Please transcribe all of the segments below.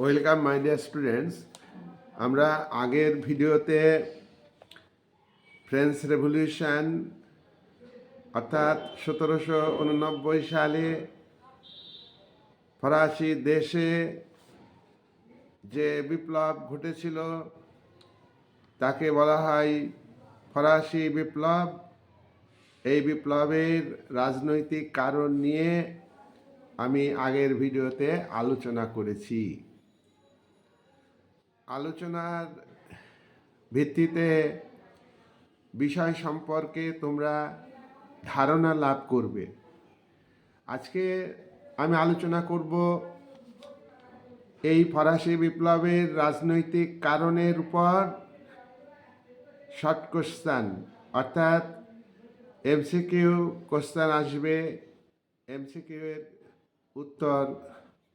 Welcome my dear students. আমরা আগের ভিডিওতে ফ্রেঞ্চ রেভলিউশন অর্থাৎ 1789 সালে ফরাসি দেশে যে বিপ্লব ঘটেছিল তাকে বলা হয় ফরাসি বিপ্লব। এই বিপ্লবের রাজনৈতিক কারণ নিয়ে আমি আগের ভিডিওতে আলোচনা করেছি। আলোচনার ভিত্তিতে বিষয় সম্পর্কে তোমরা ধারণা লাভ করবে। আজকে আমি আলোচনা করব এই ফরাসি বিপ্লবের রাজনৈতিক কারণের উপর শর্ট কোশ্চেন, অর্থাৎ এমসিকিউ কোশ্চেন আসবে। এমসিকিউ এর উত্তর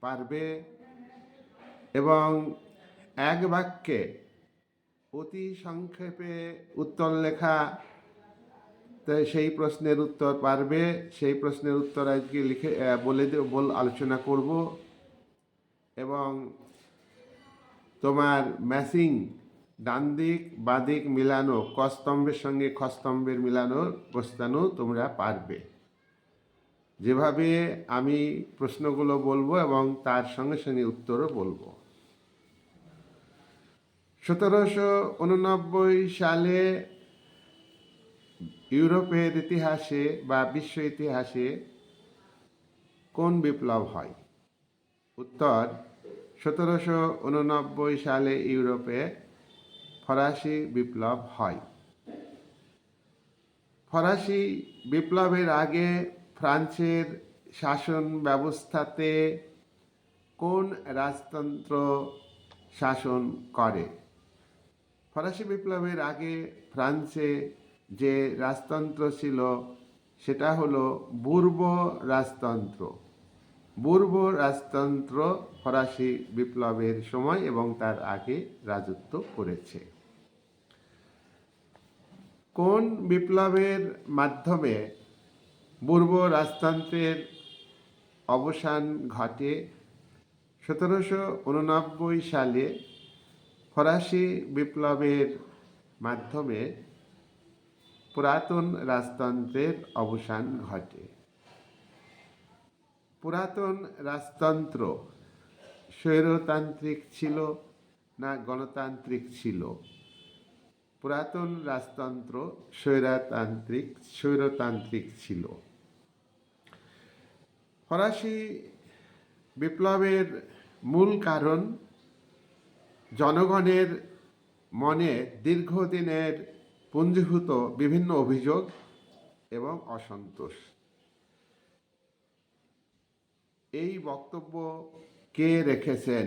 পারবে এবং এক বাক্যে অতি সংক্ষেপে উত্তর লেখা, তাই সেই প্রশ্নের উত্তর পারবে। সেই প্রশ্নের উত্তর আজকে লিখে আলোচনা করব এবং তোমার ম্যাচিং ডান দিক বাঁ দিক মিলানো, কস্তম্ভের সঙ্গে খস্তম্ভের মিলানোর প্রশ্নও তোমরা পারবে। যেভাবে আমি প্রশ্নগুলো বলবো এবং তার সঙ্গে সঙ্গে উত্তরও বলবো। 1789 সালে ইউরোপের ইতিহাসে বা বিশ্ব ইতিহাসে কোন বিপ্লব হয়? উত্তর, 1789 সালে ইউরোপে ফরাসি বিপ্লব হয়। ফরাসি বিপ্লবের আগে ফ্রান্সের শাসন ব্যবস্থাতে কোন রাজতন্ত্র শাসন করে? ফরাসি বিপ্লবের আগে ফ্রান্সে যে রাজতন্ত্র ছিল সেটা হলো বুর্বো রাজতন্ত্র। বুর্বো রাজতন্ত্র ফরাসি বিপ্লবের সময় এবং তার আগে রাজত্ব করেছে। কোন বিপ্লবের মাধ্যমে বুর্বো রাজতন্ত্রের অবসান ঘটে? 1789 সালে ফরাসি বিপ্লবের মাধ্যমে পুরাতন রাজতন্ত্রের অবসান ঘটে। পুরাতন রাজতন্ত্র স্বৈরতান্ত্রিক ছিল না গণতান্ত্রিক ছিল? পুরাতন রাজতন্ত্র স্বৈরতান্ত্রিক ছিল। ফরাসি বিপ্লবের মূল কারণ জনগণের মনে দীর্ঘদিনের পুঞ্জীভূত বিভিন্ন অভিযোগ এবং অসন্তোষ। এই বক্তব্য কে রেখেছেন?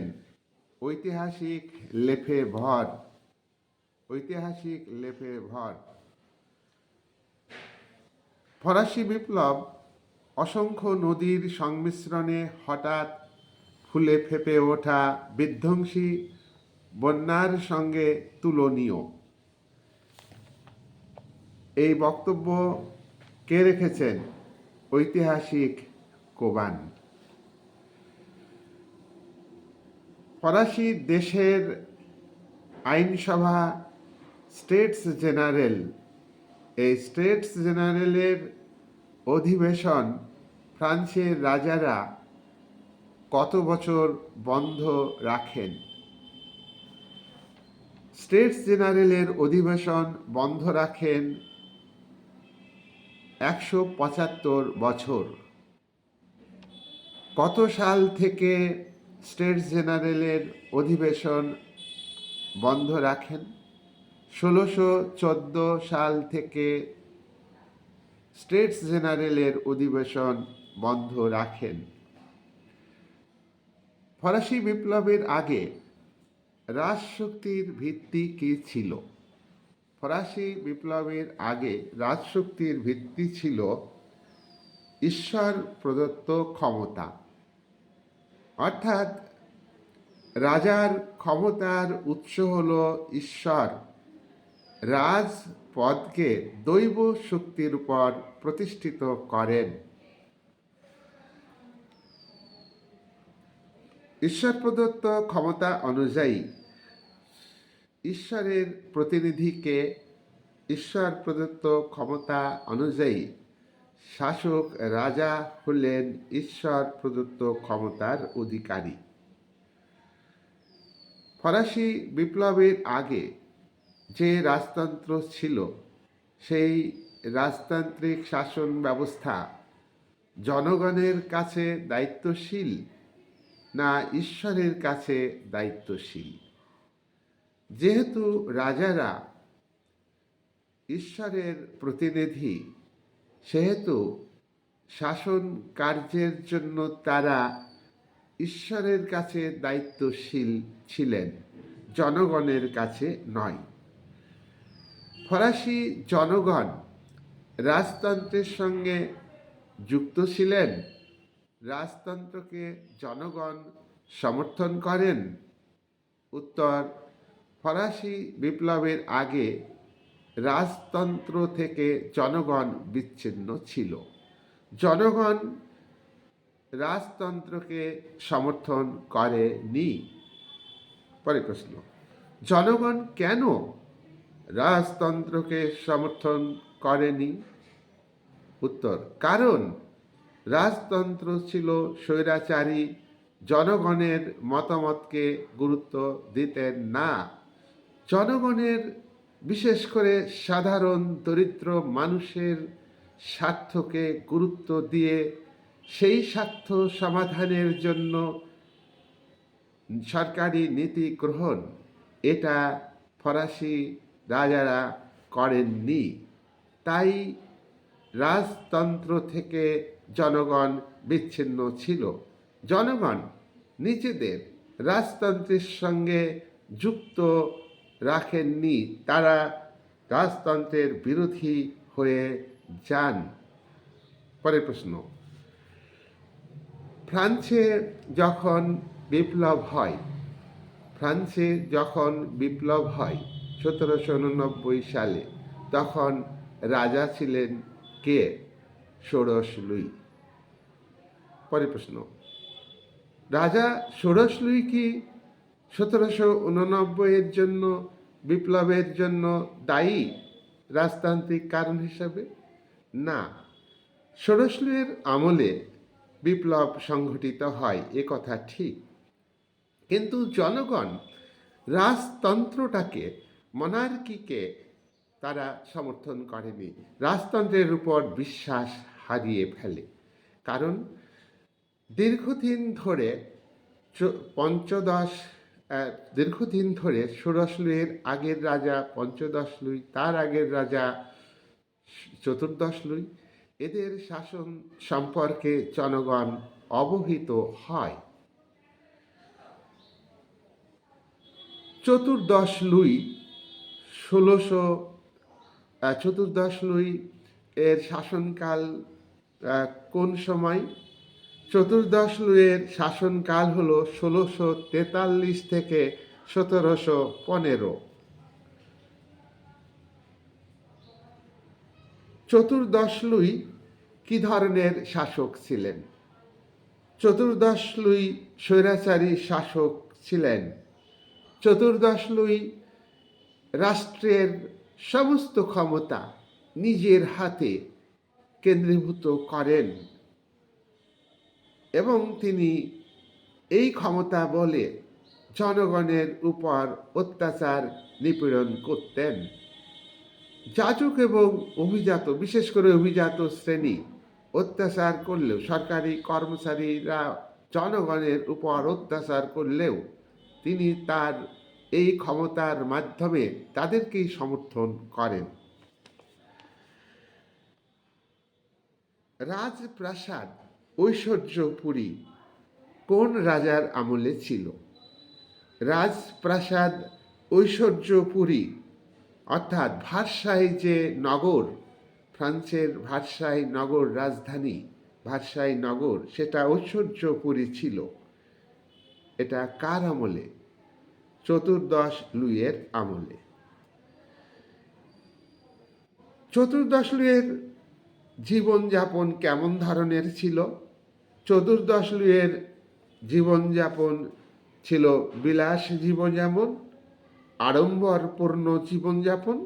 ঐতিহাসিক লেফেভর। ফরাসি বিপ্লব অসংখ্য নদীর সংমিশ্রণে হঠাৎ ফুলে ফেঁপে ওঠা বিধ্বংসী বন্যার সঙ্গে তুলনীয়। এই বক্তব্য কে রেখেছেন? ঐতিহাসিক কোবান। ফরাসি দেশের আইনসভা স্টেটস জেনারেল, এই স্টেটস জেনারেলের অধিবেশন ফ্রান্সের রাজারা কত বছর বন্ধ রাখেন? স্টেটস জেনারেলের অধিবেশন বন্ধ রাখেন 175 বছর। কত সাল থেকে স্টেটস জেনারেলের অধিবেশন বন্ধ রাখেন? 1614 সাল থেকে স্টেটস জেনারেলের অধিবেশন বন্ধ রাখেন। ফরাসি বিপ্লবের আগে রাজশক্তির ভিত্তি কী ছিল? ফরাসি বিপ্লবের আগে রাজশক্তির ভিত্তি ছিল ঈশ্বর প্রদত্ত ক্ষমতা, অর্থাৎ রাজার ক্ষমতার উৎস হল ঈশ্বর। রাজপদকে দৈব শক্তির উপর প্রতিষ্ঠিত করেন। ঈশ্বর প্রদত্ত ক্ষমতা অনুযায়ী ঈশ্বরের প্রতিনিধিকে ঈশ্বর প্রদত্ত ক্ষমতা অনুযায়ী শাসক রাজা হলেন ঈশ্বর প্রদত্ত ক্ষমতার অধিকারী। ফরাসি বিপ্লবের আগে যে রাজতন্ত্র ছিল সেই রাজতান্ত্রিক শাসন ব্যবস্থা জনগণের কাছে দায়িত্বশীল না ঈশ্বরের কাছে দায়িত্বশীল? যেহেতু রাজারা ঈশ্বরের প্রতিনিধি সেহেতু শাসন কার্যের জন্য তারা ঈশ্বরের কাছে দায়িত্বশীল ছিলেন, জনগণের কাছে নয়। ফরাসি জনগণ রাজতন্ত্রের সঙ্গে যুক্ত ছিলেন, রাজতন্ত্রকে জনগণ সমর্থন করেন। উত্তর: ফরাসি বিপ্লবের আগে রাজতন্ত্র থেকে জনগণ বিচ্ছিন্ন ছিল, জনগণ রাজতন্ত্রকে সমর্থন করেনি। পরের প্রশ্ন: জনগণ কেন রাজতন্ত্রকে সমর্থন করেনি? উত্তর: কারণ রাজতন্ত্র ছিল স্বৈরাচারী, জনগণের মতামতকে গুরুত্ব দিতেন না। জনগণের, বিশেষ করে সাধারণ দরিদ্র মানুষের স্বার্থকে গুরুত্ব দিয়ে সেই স্বার্থ সমাধানের জন্য সরকারি নীতি গ্রহণ, এটা ফরাসি রাজারা করেননি। তাই রাজতন্ত্র থেকে জনগণ বিচ্ছিন্ন ছিল, জনগণ নিজেদের রাজতন্ত্রের সঙ্গে যুক্ত রাখেননি, তারা রাজতন্ত্রের বিরোধী হয়ে যান। পরের প্রশ্ন: ফ্রান্সে যখন বিপ্লব হয়, ফ্রান্সে যখন বিপ্লব হয় 1789 সালে, তখন রাজা ছিলেন কে? ষোড়শ লুই। পরের প্রশ্ন: রাজা ষোড়শ লুই কি 1789 জন্য বিপ্লবের জন্য দায়ী রাজতান্ত্রিক কারণ হিসাবে? না, ষোড়শ লুইয়ের আমলে বিপ্লব সংঘটিত হয়, এ কথা ঠিক, কিন্তু জনগণ রাজতন্ত্রটাকে, মনার্কিকে তারা সমর্থন করেনি, রাজতন্ত্রের উপর বিশ্বাস হারিয়ে ফেলে। কারণ দীর্ঘদিন ধরে ষোড়শ লুইয়ের আগের রাজা পঞ্চদশ লুই, তার আগের রাজা চতুর্দশ লুই, এদের শাসন সম্পর্কে জনগণ অবহিত হয়। চতুর্দশ লুই এর শাসনকাল কোন সময়? চতুর্দশ লুইয়ের শাসনকাল হল 1643 থেকে 1715। চতুর্দশ লুই কি ধরনের শাসক ছিলেন? চতুর্দশ লুই স্বৈরাচারী শাসক ছিলেন। চতুর্দশ লুই রাষ্ট্রের সমস্ত ক্ষমতা নিজের হাতে কেন্দ্রীভূত করেন এবং তিনি এই ক্ষমতা বলে জনগণের উপর অত্যাচার নিপীড়ন করতেন। যাজক এবং অভিজাত, বিশেষ করে অভিজাত শ্রেণী অত্যাচার করলেও, সরকারি কর্মচারীরা জনগণের উপর অত্যাচার করলেও তিনি তার এই ক্ষমতার মাধ্যমে তাদেরকেই সমর্থন করেন। রাজপ্রাসাদ ঐশ্বর্যপুরী কোন রাজার আমলে ছিল? রাজপ্রাসাদ ঐশ্বর্যপুরী অর্থাৎ ভার্সাই যে নগর, ফ্রান্সের ভার্সাই নগর রাজধানী, ভার্সাই নগর, সেটা ঐশ্বর্যপুরী ছিল। এটা কার আমলে? চতুর্দশ লুইয়ের আমলে। চতুর্দশ লুইয়ের জীবনযাপন কেমন ধরনের ছিল? চতুর্দশ লুইয়ের জীবনযাপন ছিল বিলাস জীবনযাপন, আড়ম্বরপূর্ণ জীবনযাপন,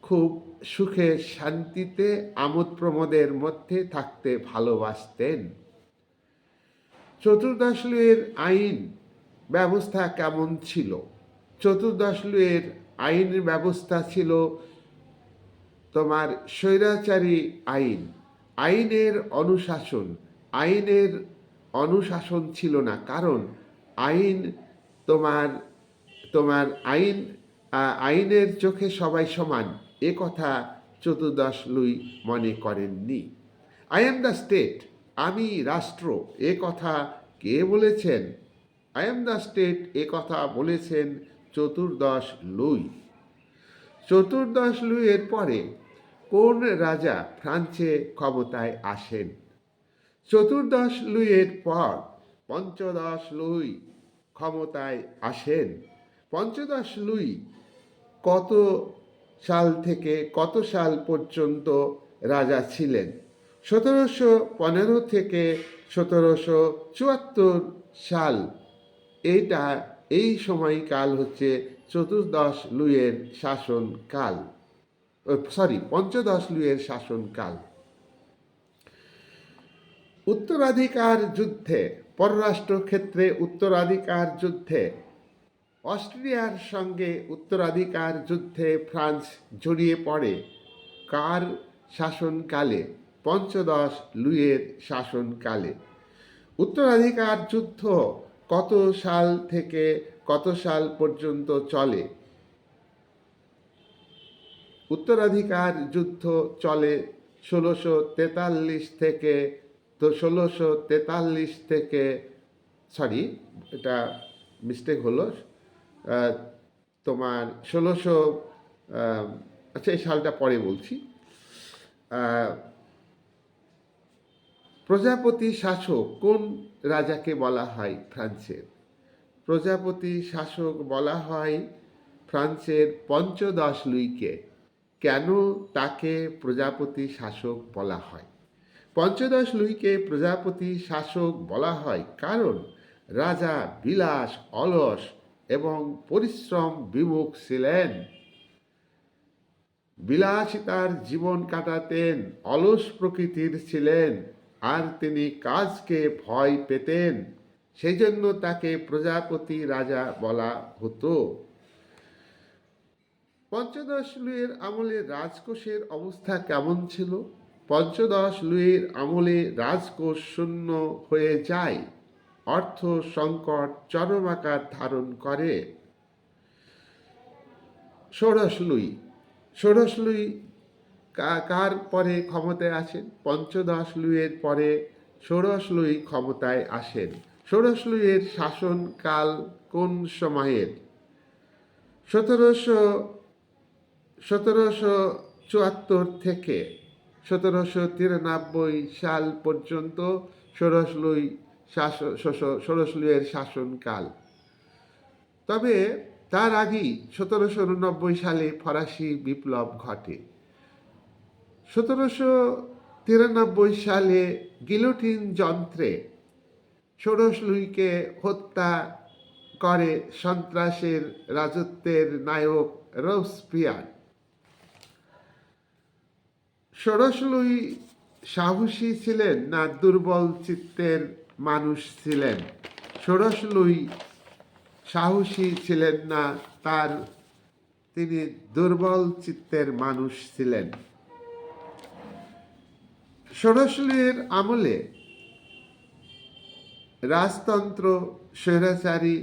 খুব সুখে শান্তিতে আমোদ প্রমোদের মধ্যে থাকতে ভালোবাসতেন। চতুর্দশ লুইয়ের আইন ব্যবস্থা কেমন ছিল? চতুর্দশ লুইয়ের আইন ব্যবস্থা ছিল তোমার স্বৈরাচারী আইন, আইনের অনুশাসন। আইনের অনুশাসন ছিল না, কারণ আইন তোমার তোমার আইন আইনের চোখে সবাই সমান, এ কথা চতুর্দশ লুই মনে করেননি। আই এম দ্য স্টেট, আমি রাষ্ট্র, এ কথা কে বলেছেন? আই এম দ্য স্টেট, এ কথা বলেছেন চতুর্দশ লুই। চতুর্দশ লুইয়ের পরে কোন রাজা ফ্রান্সে ক্ষমতায় আসেন? চতুর্দশ লুইয়ের পর পঞ্চদশ লুই ক্ষমতায় আসেন। পঞ্চদশ লুই কত সাল থেকে কত সাল পর্যন্ত রাজা ছিলেন? 1715 থেকে 1774 সাল। এই সময়কাল হচ্ছে চতুর্দশ লুইয়ের শাসনকাল, পঞ্চদশ লুইয়ের শাসনকাল। উত্তরাধিকার যুদ্ধে, পররাষ্ট্র ক্ষেত্রে উত্তরাধিকার যুদ্ধে, অস্ট্রিয়ার সঙ্গে উত্তরাধিকার যুদ্ধে ফ্রান্স জড়িয়ে পড়ে কার শাসনকালে? পঞ্চদশ লুইয়ের শাসনকালে। উত্তরাধিকার যুদ্ধ কত সাল থেকে কত সাল পর্যন্ত চলে? উত্তরাধিকার যুদ্ধ চলে 1643 থেকে, তো 1643 থেকে, এটা মিস্টেক হলো, তোমার 1600, আচ্ছা এই সালটা পরে বলছি। প্রজাপতি শাসক কোন রাজাকে বলা হয় ফ্রান্সের? প্রজাপতি শাসক বলা হয় ফ্রান্সের পঞ্চদশ লুইকে। কেন তাকে প্রজাপতি শাসক বলা হয়? পঞ্চদশ লুইকে প্রজাপতি শাসক বলা হয় কারণ রাজা বিলাস, অলস এবং পরিশ্রম বিমুখ ছিলেন। বিলাসিতার জীবন কাটাতেন, অলস প্রকৃতির ছিলেন, আর তিনি কাজকে ভয় পেতেন। সেই জন্য তাকে প্রজাপতি রাজা বলা হতো। পঞ্চদশ লুইয়ের আমলে রাজকোষের অবস্থা কেমন ছিল? পঞ্চদশ লুইয়ের আমলে রাজকোষ শূন্য হয়ে যায়, অর্থ সংকট চরম আকার ধারণ করে। ষোড়শ লুই, ষোড়শ লুই কার পরে ক্ষমতায় আসেন? পঞ্চদশ লুইয়ের পরে ষোড়শ লুই ক্ষমতায় আসেন। ষোড়শ লুইয়ের শাসনকাল কোন সময়ের? 1774 থেকে 1793 সাল পর্যন্ত ষোড়শ লুইয়ের শাসনকাল। তবে তার আগেই 1789 সালে ফরাসি বিপ্লব ঘটে। 1793 সালে গিলোটিন যন্ত্রে ষোড়শ লুইকে হত্যা করে সন্ত্রাসের রাজত্বের নায়ক রোবসপিয়ার। ষোড়শ লুই সাহসী ছিলেন না দুর্বল চিত্তের মানুষ ছিলেন? ষোড়শ লুই সাহসী ছিলেন না, তিনি দুর্বল চিত্তের মানুষ ছিলেন। ষোড়শ লুইয়ের আমলে রাজতন্ত্র স্বৈরাচারী,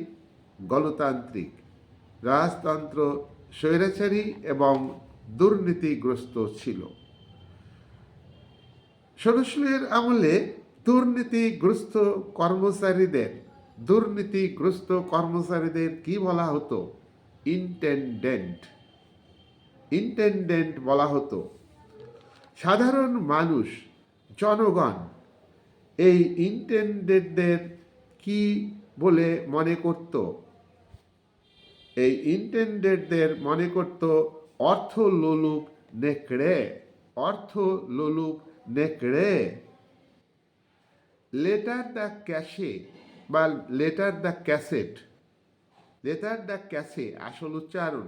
গণতান্ত্রিক। রাজতন্ত্র স্বৈরাচারী এবং দুর্নীতিগ্রস্ত ছিল। ষোড়শ লুইয়ের আমলে দুর্নীতিগ্রস্ত কর্মচারীদের কি বলা হতো? ইন্টেন্ডেন্ট বলা হতো। সাধারণ মানুষ, জনগণ এই ইন্টেন্ডেন্টদের কি বলে মনে করত? এই ইন্টেন্ডেন্টদের মনে করত অর্থ লোলুপ নেকড়ে। লেটার দ্য ক্যাশে বা letter the cassette, letter the ক্যাসে আসল উচ্চারণ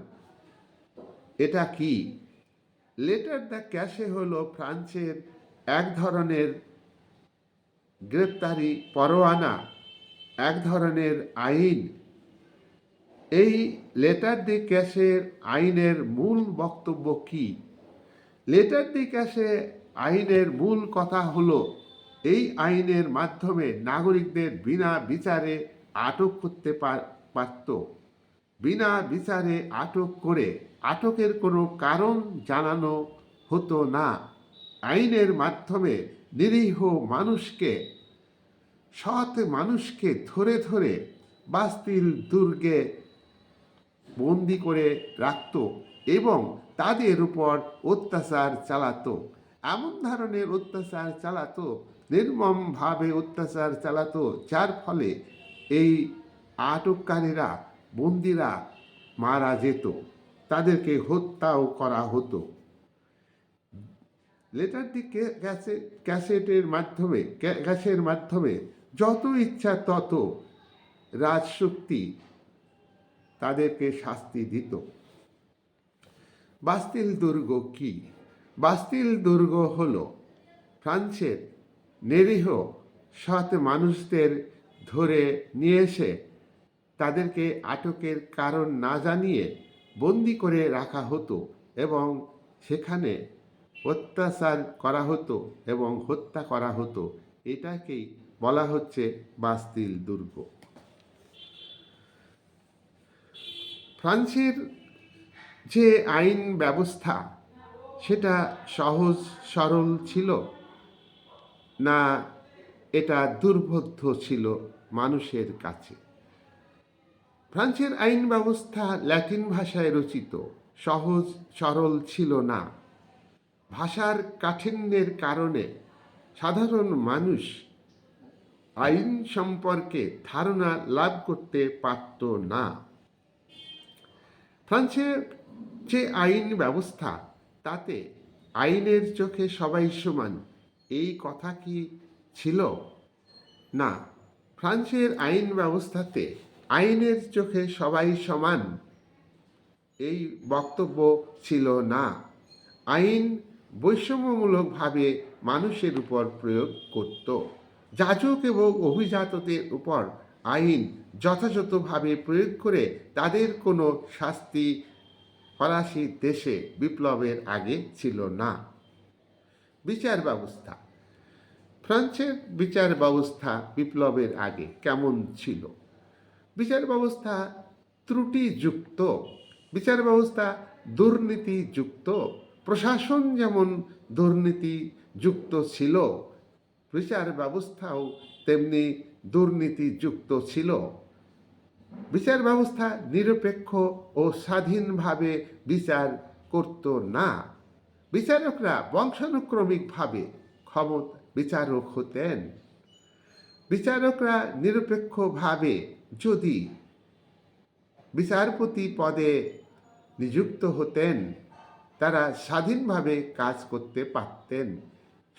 এটা কি? লেটার দ্য ক্যাসে হলো ফ্রান্সের এক ধরনের গ্রেপ্তারি পরোয়ানা, এক ধরনের আইন। এই লেটার দি ক্যাসের আইনের মূল বক্তব্য কি? লেটার দি ক্যাসে আইনের মূল কথা হলো এই আইনের মাধ্যমে নাগরিকদের বিনা বিচারে আটক করতে পারত। বিনা বিচারে আটক করে আটকের কোনো কারণ জানানো হতো না। আইনের মাধ্যমে নিরীহ মানুষকে, সৎ মানুষকে ধরে ধরে বাস্তিল দুর্গে বন্দি করে রাখত এবং তাদের উপর অত্যাচার চালাতো। এমন ধরনের অত্যাচার চালাতো, নির্মমভাবে অত্যাচার চালাতো, যার ফলে এই আটককারীরা, বন্দিরা মারা যেত, তাদেরকে হত্যাও করা হতো। লেটার দি ক্যাসেটের মাধ্যমে, গ্যাসের মাধ্যমে যত ইচ্ছা তত রাজশক্তি তাদেরকে শাস্তি দিত। বাস্তিল দুর্গ কি? বাস্তিল দুর্গ হল ফ্রান্সের নিরীহ সৎ মানুষদের ধরে নিয়ে এসে তাদেরকে আটকের কারণ না জানিয়ে বন্দি করে রাখা হতো এবং সেখানে অত্যাচার করা হতো এবং হত্যা করা হতো। এটাকেই বলা হচ্ছে বাস্তিল দুর্গ। ফ্রান্সের যে আইন ব্যবস্থা সেটা সহজ সরল ছিল না এটা দুর্বোধ্য ছিল মানুষের কাছে? ফ্রান্সের আইন ব্যবস্থা ল্যাটিন ভাষায় রচিত, সহজ সরল ছিল না। ভাষার কাঠিন্যের কারণে সাধারণ মানুষ আইন সম্পর্কে ধারণা লাভ করতে পারত না। ফ্রান্সের যে আইন ব্যবস্থা তাতে আইনের চোখে সবাই সমান, এই কথা কি ছিল? না, ফ্রান্সের আইন ব্যবস্থাতে আইনের চোখে সবাই সমান এই বক্তব্য ছিল না। আইন বৈষম্যমূলকভাবে মানুষের উপর প্রয়োগ করত। যাজক এবং অভিজাতদের উপর আইন যথাযথভাবে প্রয়োগ করে তাদের কোনো শাস্তি ফরাসি দেশে বিপ্লবের আগে ছিল না। বিচার ব্যবস্থা, ফ্রান্সের বিচার ব্যবস্থা বিপ্লবের আগে কেমন ছিল? বিচার ব্যবস্থা ত্রুটিযুক্ত, বিচার ব্যবস্থা দুর্নীতিযুক্ত। প্রশাসন যেমন দুর্নীতিযুক্ত ছিল, বিচার ব্যবস্থাও তেমনি দুর্নীতিযুক্ত ছিল। বিচার ব্যবস্থা নিরপেক্ষ ও স্বাধীনভাবে বিচার করত না। বিচারকরা বংশানুক্রমিকভাবে বিচারক হতেন। বিচারকরা নিরপেক্ষভাবে যদি বিচারপতি পদে নিযুক্ত হতেন, তারা স্বাধীনভাবে কাজ করতে পারতেন।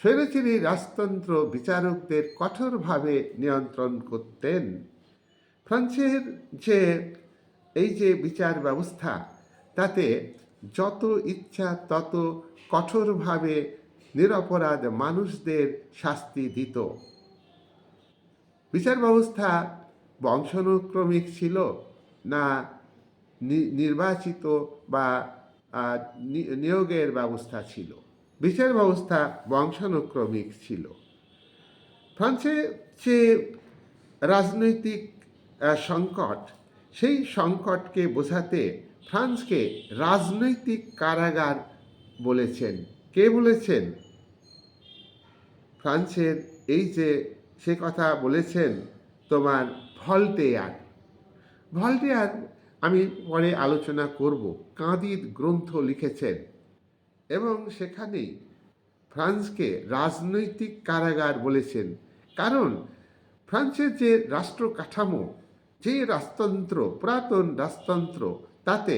স্বৈরাচারী রাজতন্ত্র বিচারকদের কঠোরভাবে নিয়ন্ত্রণ করতেন। ফ্রান্সের যে এই যে বিচার ব্যবস্থা তাতে যত ইচ্ছা তত কঠোরভাবে নিরপরাধ মানুষদের শাস্তি দিত। বিচার ব্যবস্থা বংশানুক্রমিক ছিল না নির্বাচিত বা নিয়োগের ব্যবস্থা ছিল? বিচার ব্যবস্থা বংশানুক্রমিক ছিল। ফ্রান্সে যে রাজনৈতিক সংকট, সেই সংকটকে বোঝাতে ফ্রান্সকে রাজনৈতিক কারাগার বলেছেন। কে বলেছেন? ফ্রান্সের এই যে সে কথা বলেছেন তোমার ভলতেয়ার। ভলতেয়ার আমি পরে আলোচনা করব। কাঁদির গ্রন্থ লিখেছেন এবং সেখানেই ফ্রান্সকে রাজনৈতিক কারাগার বলেছেন। কারণ ফ্রান্সের যে রাষ্ট্র কাঠামো, যে রাজতন্ত্র, পুরাতন রাজতন্ত্র, তাতে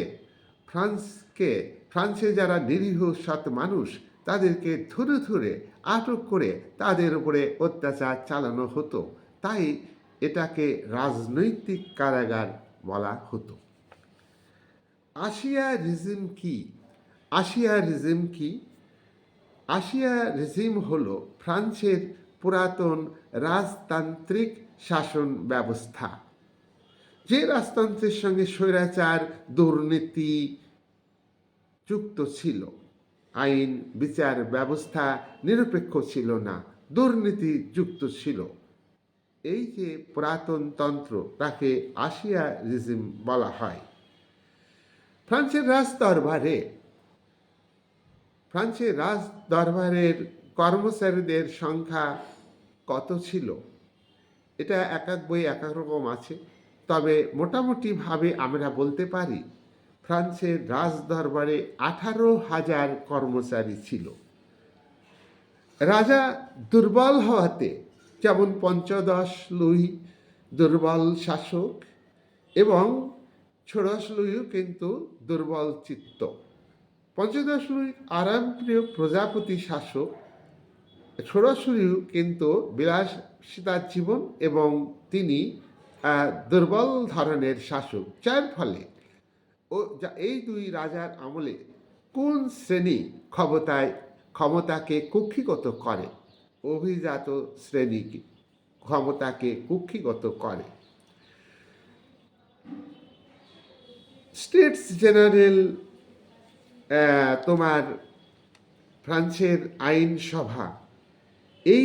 ফ্রান্সে যারা নিরীহ সৎ মানুষ তাদেরকে ধরে ধরে আটক করে তাদের উপরে অত্যাচার চালানো হতো। তাই এটাকে রাজনৈতিক কারাগার বলা হতো। আশিয়া রিজিম কি? আশিয়া রিজিম কি? আশিয়া রিজিম হল ফ্রান্সের পুরাতন রাজতান্ত্রিক শাসন ব্যবস্থা, যে রাজতন্ত্রের সঙ্গে স্বৈরাচার, দুর্নীতি যুক্ত ছিল। আইন বিচার ব্যবস্থা নিরপেক্ষ ছিল না, দুর্নীতি যুক্ত ছিল। এই যে পুরাতন তন্ত্র, তাকে আশিয়া রিজিম বলা হয়। ফ্রান্সের রাজ দরবারের কর্মচারীদের সংখ্যা কত ছিল? এটা এক এক বই এক এক রকম আছে, তবে মোটামুটিভাবে আমরা বলতে পারি ফ্রান্সের রাজদরবারে 18,000 কর্মচারী ছিল। রাজা দুর্বল হওয়াতে, যেমন পঞ্চদশ লুই দুর্বল শাসক এবং ষোড়শ লুইও কিন্তু দুর্বল চিত্ত। পঞ্চদশ লুই আরামপ্রিয় প্রজাপতি শাসক, ষোড়শ লুইও কিন্তু বিলাসিতার জীবন এবং তিনি দুর্বল ধরনের শাসক। যার ফলে এই দুই রাজার আমলে কোন শ্রেণী ক্ষমতাকে কুক্ষিগত করে? অভিজাত শ্রেণী ক্ষমতাকে কুক্ষিগত করে। স্টেটস জেনারেল তোমার ফ্রান্সের আইনসভা, এই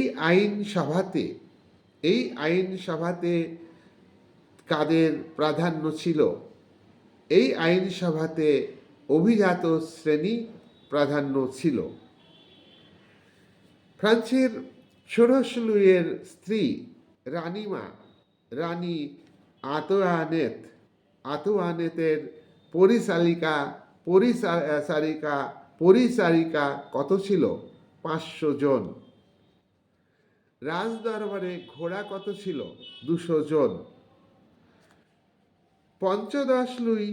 আইনসভাতে কাদের প্রাধান্য ছিল? এই আইনসভাতে অভিজাত শ্রেণী প্রাধান্য ছিল। ফ্রান্সের ষোড়শ লুইয়ের স্ত্রী রানী আতোয়ানেতের পরিচারিকা কত ছিল? 500 জন। রাজদরবারে ঘোড়া কত ছিল? 200 জন। পঞ্চদশ লুই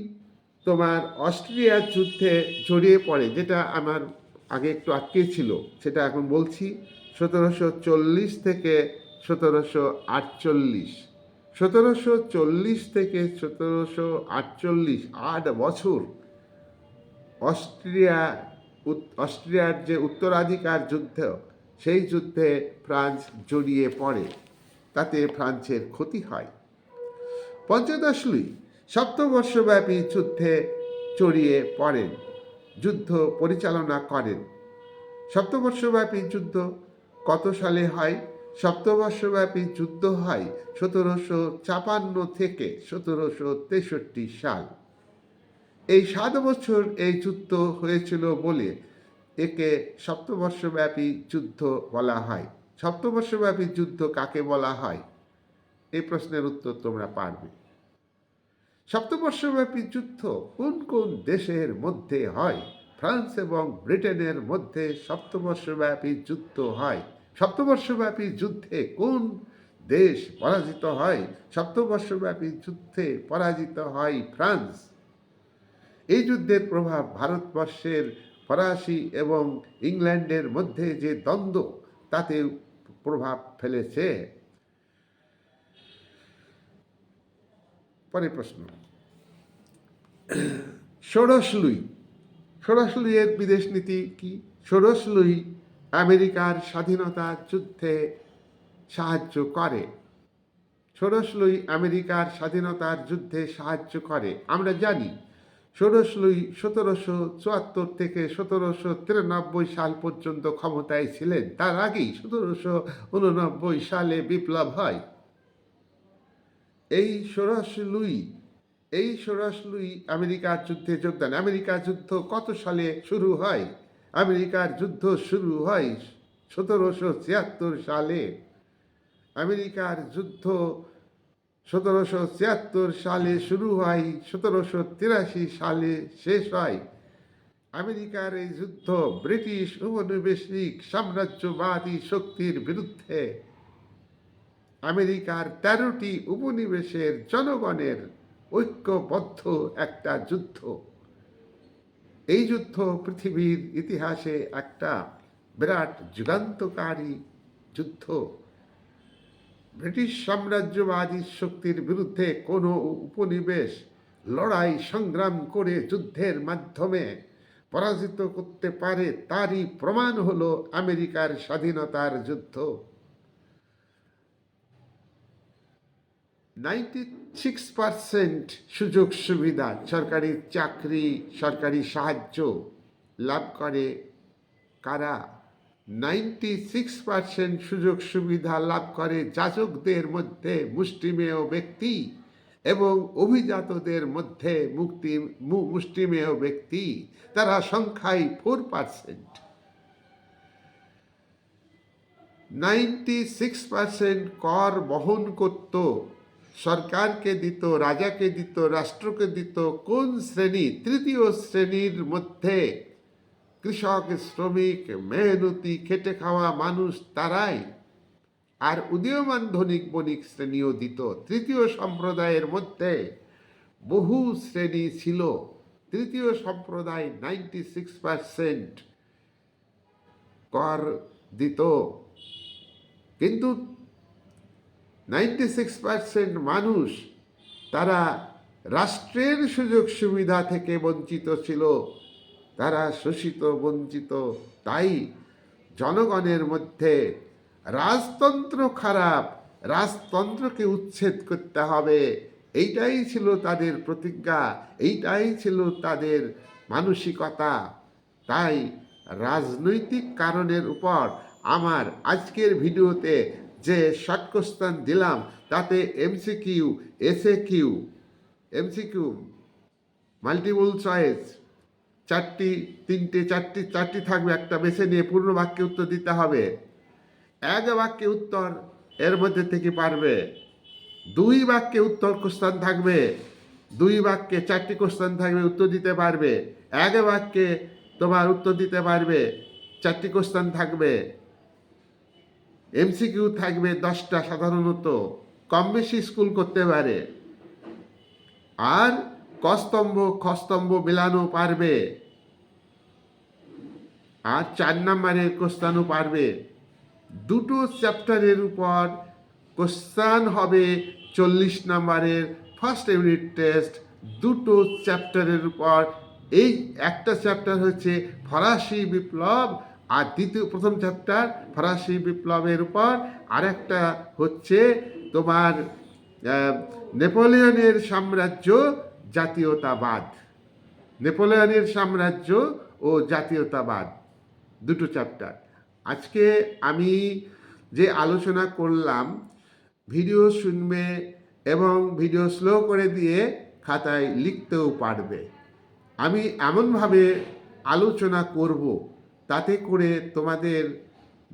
তোমার অস্ট্রিয়ার যুদ্ধে জড়িয়ে পড়ে, যেটা আমার আগে একটু আটকে ছিল, সেটা এখন বলছি। 1740 থেকে 1748, 1740 থেকে 1748, 8 বছর অস্ট্রিয়ার যে উত্তরাধিকার যুদ্ধ, সেই যুদ্ধে ফ্রান্স জড়িয়ে পড়ে, তাতে ফ্রান্সের ক্ষতি হয়। পঞ্চদশ লুই সপ্তবর্ষব্যাপী যুদ্ধে জড়িয়ে পড়েন, যুদ্ধ পরিচালনা করেন। সপ্তবর্ষব্যাপী যুদ্ধ কত সালে হয়? সপ্তবর্ষব্যাপী যুদ্ধ হয় 1756 থেকে 1763 সাল। এই 7 বছর এই যুদ্ধ হয়েছিল বলে একে সপ্তবর্ষব্যাপী যুদ্ধ বলা হয়। সপ্তবর্ষব্যাপী যুদ্ধ কাকে বলা হয়? এই প্রশ্নের উত্তর তোমরা পারবে। সপ্তবর্ষব্যাপী যুদ্ধ কোন কোন দেশের মধ্যে হয়? ফ্রান্স এবং ব্রিটেনের মধ্যে সপ্তবর্ষব্যাপী যুদ্ধ হয়। সপ্তবর্ষব্যাপী যুদ্ধে কোন দেশ পরাজিত হয়? সপ্তবর্ষব্যাপী যুদ্ধে পরাজিত হয় ফ্রান্স। এই যুদ্ধের প্রভাব ভারতবর্ষের ফরাসি এবং ইংল্যান্ডের মধ্যে যে দ্বন্দ্ব, তাতে প্রভাব ফেলেছে। পরের প্রশ্ন, ষোড়শ লুইয়ের বিদেশ নীতি কি? ষোড়শ লুই আমেরিকার স্বাধীনতা যুদ্ধে সাহায্য করে। ষোড়শ লুই আমেরিকার স্বাধীনতার যুদ্ধে সাহায্য করে। আমরা জানি ষোড়শ লুই 1774 থেকে 1793 সাল পর্যন্ত ক্ষমতায় ছিলেন। তার আগেই 1789 সালে বিপ্লব হয়। এই ষোড়শ লুই আমেরিকার যুদ্ধে যোগদান। আমেরিকার যুদ্ধ কত সালে শুরু হয়? আমেরিকার যুদ্ধ শুরু হয় 1776 সালে। আমেরিকার যুদ্ধ 1776 সালে শুরু হয়, 1783 সালে শেষ হয়। আমেরিকার এই যুদ্ধ ব্রিটিশ উপনিবেশিক সাম্রাজ্যবাদী শক্তির বিরুদ্ধে আমেরিকার 13টি উপনিবেশের জনগণের ঐক্যবদ্ধ একটা যুদ্ধ। এই যুদ্ধ পৃথিবীর ইতিহাসে একটা বিরাট যুগান্তকারী যুদ্ধ। ব্রিটিশ সাম্রাজ্যবাদী শক্তির বিরুদ্ধে কোনো উপনিবেশ লড়াই সংগ্রাম করে যুদ্ধের মাধ্যমে পরাজিত করতে পারে, তারই প্রমাণ হলো আমেরিকার স্বাধীনতার যুদ্ধ। 96% সুযোগ সুবিধা, সরকারি চাকরি, সরকারি সাহায্য লাভ করে কারা? 96% সুযোগ সুবিধা লাভ করে যাজকদের মধ্যে মুষ্টিমেয় ব্যক্তি এবং অভিজাতদের মধ্যে মুষ্টিমেয় ব্যক্তি, তারা সংখ্যায় 4%। 96% কর বহন করত, সরকারকে দিত, রাজাকে দিত, রাষ্ট্রকে দিত কোন শ্রেণী? তৃতীয় শ্রেণীর মধ্যে কৃষক, শ্রমিক, মেহনতি, খেটে খাওয়া মানুষ, তারাই। আর উদীয়মান ধনিক বণিক শ্রেণীও দিত। তৃতীয় সম্প্রদায়ের মধ্যে বহু শ্রেণী ছিল। তৃতীয় সম্প্রদায় 96% কর দিত, কিন্তু 96% মানুষ তারা রাষ্ট্রের সুযোগ সুবিধা থেকে বঞ্চিত ছিল, তারা শোষিত, বঞ্চিত। তাই জনগণের মধ্যে রাজতন্ত্র খারাপ, রাজতন্ত্রকে উচ্ছেদ করতে হবে, এইটাই ছিল তাদের প্রতিজ্ঞা, এইটাই ছিল তাদের মানসিকতা। তাই রাজনৈতিক কারণের উপর আমার আজকের ভিডিওতে যে শর্ট কোশ্চেন দিলাম, তাতে MCQ, SAQ, MCQ, multiple choice, চারটি থাকবে, একটা বেছে নিয়ে পূর্ণ বাক্যে উত্তর দিতে হবে। এক বাক্যে উত্তর এর মধ্যে থেকে পারবে। 2 বাক্যে উত্তর কোশ্চেন থাকবে, 2 বাক্যে 4টি কোশ্চেন থাকবে, উত্তর দিতে পারবে। 1 বাক্যে তোমার উত্তর দিতে পারবে, 4টি কোশ্চেন থাকবে। এমসিকিউ থাকবে 10টা, সাধারণত কম বেশি স্কুল করতে পারে। আর কস্তম্ভ খস্তম্ভ মিলানো পারবে। আর 4 নম্বরের কোশ্চেনও পারবে। 2টো চ্যাপ্টারের উপর কোশ্চেন হবে 40 নম্বরের ফার্স্ট ইউনিট টেস্ট। 2টো চ্যাপ্টারের উপর, এই একটা চ্যাপ্টার হচ্ছে ফরাসি বিপ্লব, আর প্রথম চ্যাপ্টার ফরাসি বিপ্লবের উপর, আরেকটা হচ্ছে তোমার নেপোলিয়নের সাম্রাজ্য, জাতীয়তাবাদ। নেপোলিয়নের সাম্রাজ্য ও জাতীয়তাবাদ, 2টো চ্যাপ্টার। আজকে আমি যে আলোচনা করলাম, ভিডিও শুনবে এবং ভিডিও স্লো করে দিয়ে খাতায় লিখতেও পারবে। আমি এমনভাবে আলোচনা করব তাতে করে তোমাদের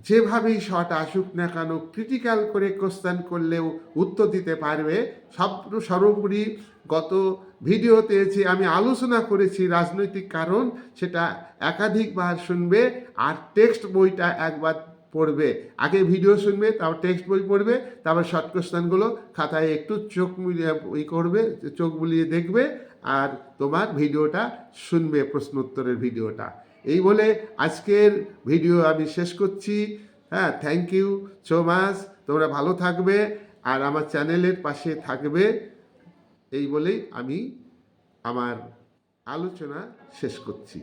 যেভাবেই শর্ট আসুক না কেন, ক্রিটিক্যাল করে কোশ্চেন করলেও উত্তর দিতে পারবে। সর্বোপরি গত ভিডিওতে যে আমি আলোচনা করেছি রাজনৈতিক কারণ, সেটা একাধিকবার শুনবে, আর টেক্সট বইটা একবার পড়বে। আগে ভিডিও শুনবে, তারপর টেক্সট বই পড়বে, তারপর শর্ট কোশ্চেনগুলো খাতায় একটু চোখ করবে, চোখ বুলিয়ে দেখবে, আর তোমার ভিডিওটা শুনবে, প্রশ্নোত্তরের ভিডিওটা। এই বলে আজকের ভিডিও আমি শেষ করছি। হ্যাঁ, থ্যাংক ইউ সো মাচ। তোমরা ভালো থাকবে আর আমার চ্যানেলের পাশে থাকবে। এই বলেই আমি আমার আলোচনা শেষ করছি।